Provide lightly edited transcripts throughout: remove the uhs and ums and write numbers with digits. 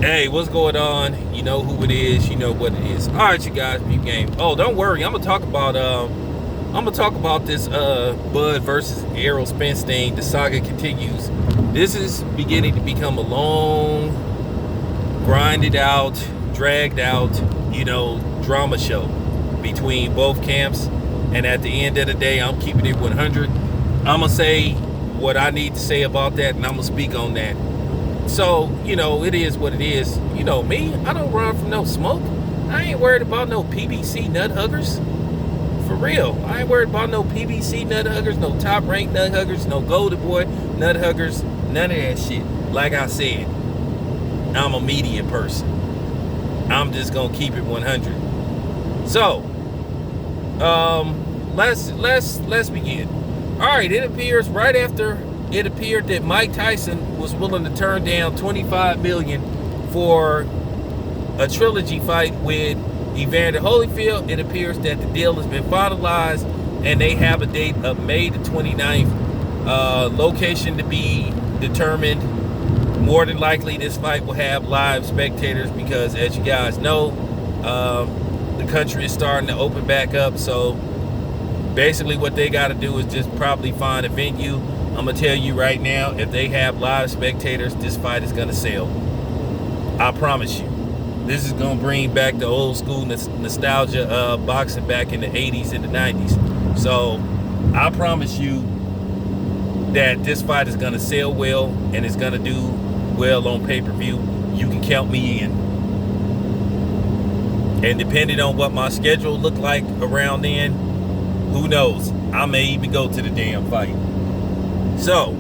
Hey, what's going on? You know who it is. You know what it is. All right, you guys, peep game. Oh, don't worry. I'm gonna talk about this Bud versus Errol Spence thing. The saga continues. This is beginning to become a long, grinded out, dragged out, drama show between both camps. And at the end of the day, I'm keeping it 100. I'm gonna say what I need to say about that, and I'm gonna speak on that. So, it is what it is. You know me, I don't run from no smoke. I ain't worried about no PBC nut huggers. For real. I ain't worried about no PBC nut huggers, no top ranked nut huggers, no golden boy nut huggers, none of that shit. Like I said, I'm a media person. I'm just gonna keep it 100. So, let's begin. All right, it appears right after it appeared that Mike Tyson was willing to turn down $25 million for a trilogy fight with Evander Holyfield. It appears that the deal has been finalized, and they have a date of May the 29th. Location to be determined. More than likely, this fight will have live spectators because, as you guys know, the country is starting to open back up. So basically, what they got to do is just probably find a venue. I'm going to tell you right now, if they have live spectators, this fight is going to sell. I promise you. This is going to bring back the old school nostalgia of boxing back in the 80s and the 90s. So I promise you that this fight is going to sell well and it's going to do well on pay-per-view. You can count me in. And depending on what my schedule look like around then, who knows? I may even go to the damn fight. So,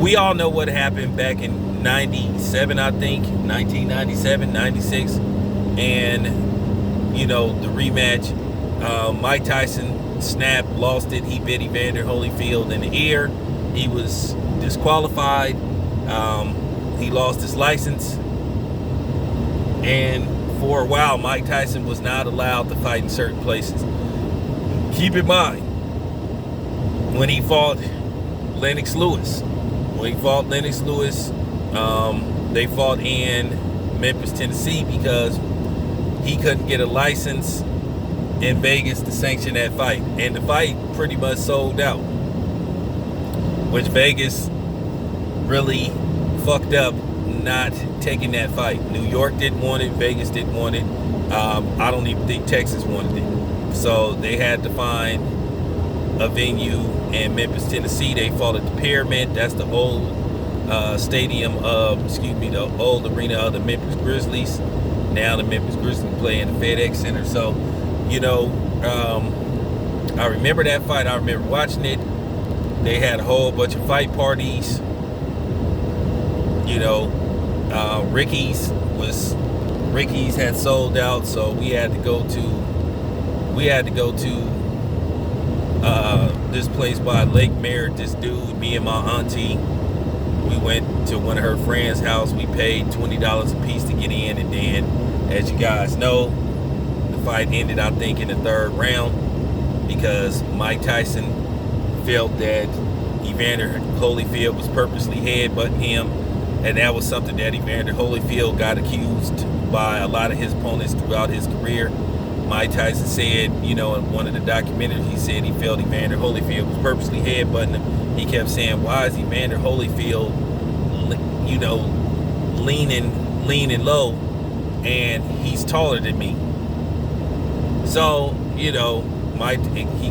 we all know what happened back in 97, I think, 1997, 96. And, the rematch, Mike Tyson snapped, lost it. He bit Evander Holyfield in the ear. He was disqualified. He lost his license. And for a while, Mike Tyson was not allowed to fight in certain places. Keep in mind, when he fought Lennox Lewis, they fought in Memphis, Tennessee, because he couldn't get a license in Vegas to sanction that fight. And the fight pretty much sold out, which Vegas really fucked up not taking that fight. New York didn't want it. Vegas didn't want it. I don't even think Texas wanted it. So they had to find a venue in Memphis, Tennessee. They fought at the Pyramid. That's the old the old arena of the Memphis Grizzlies. Now the Memphis Grizzlies play in the FedEx Center. So, I remember that fight. I remember watching it. They had a whole bunch of fight parties. Ricky's had sold out, so we had to go to this place by Lake Merritt. This dude, me and my auntie, we went to one of her friends' house. We paid $20 a piece to get in, and then, as you guys know, the fight ended, I think, in the third round because Mike Tyson felt that Evander Holyfield was purposely headbutting him, and that was something that Evander Holyfield got accused by a lot of his opponents throughout his career. Mike Tyson said, in one of the documentaries, he said he felt Evander Holyfield was purposely headbutting him. He kept saying, why is Evander Holyfield, leaning low, and he's taller than me? So, he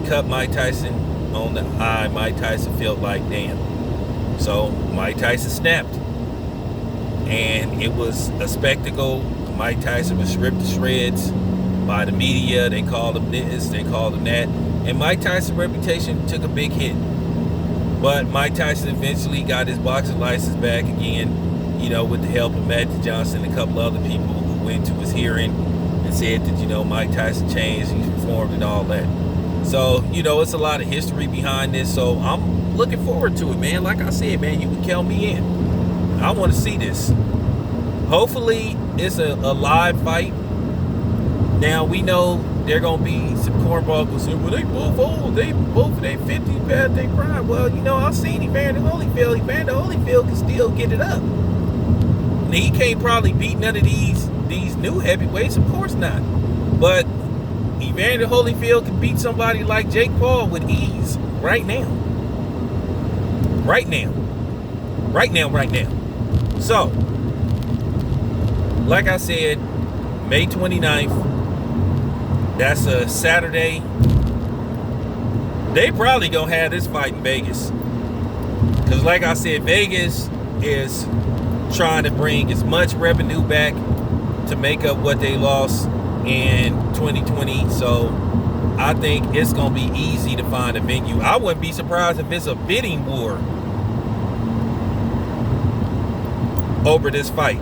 cut Mike Tyson on the eye. Mike Tyson felt like, damn. So Mike Tyson snapped. And it was a spectacle. Mike Tyson was ripped to shreds by the media. They called him this, they called him that. And Mike Tyson's reputation took a big hit. But Mike Tyson eventually got his boxing license back again, with the help of Magic Johnson and a couple other people who went to his hearing and said that, Mike Tyson changed, he's reformed and all that. So, it's a lot of history behind this. So I'm looking forward to it, man. Like I said, man, you can count me in. I want to see this. Hopefully, it's a live fight. Now, we know they're gonna be some cornball who say, well, they both old, they both in their 50s past their prime. Well, you know, I've seen Evander Holyfield. Evander Holyfield can still get it up. Now, he can't probably beat none of these new heavyweights, of course not. But Evander Holyfield can beat somebody like Jake Paul with ease right now. Right now. So, like I said, May 29th, that's a Saturday. They probably gonna have this fight in Vegas. Because like I said, Vegas is trying to bring as much revenue back to make up what they lost in 2020. So I think it's gonna be easy to find a venue. I wouldn't be surprised if it's a bidding war over this fight.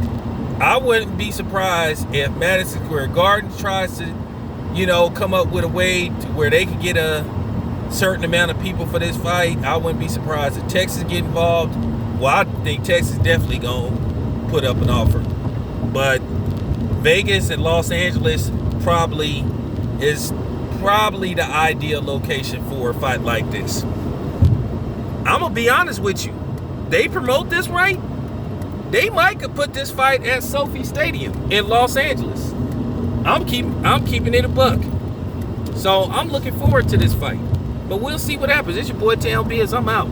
I wouldn't be surprised if Madison Square Garden tries to, you know, come up with a way to where they can get a certain amount of people for this fight. I wouldn't be surprised if Texas get involved. Well, I think Texas definitely gonna put up an offer. But Vegas and Los Angeles is probably the ideal location for a fight like this. I'm gonna be honest with you. They promote this right, they might could put this fight at Sophie Stadium in Los Angeles. I'm keeping it a buck. So I'm looking forward to this fight. But we'll see what happens. It's your boy Town Biz. I'm out.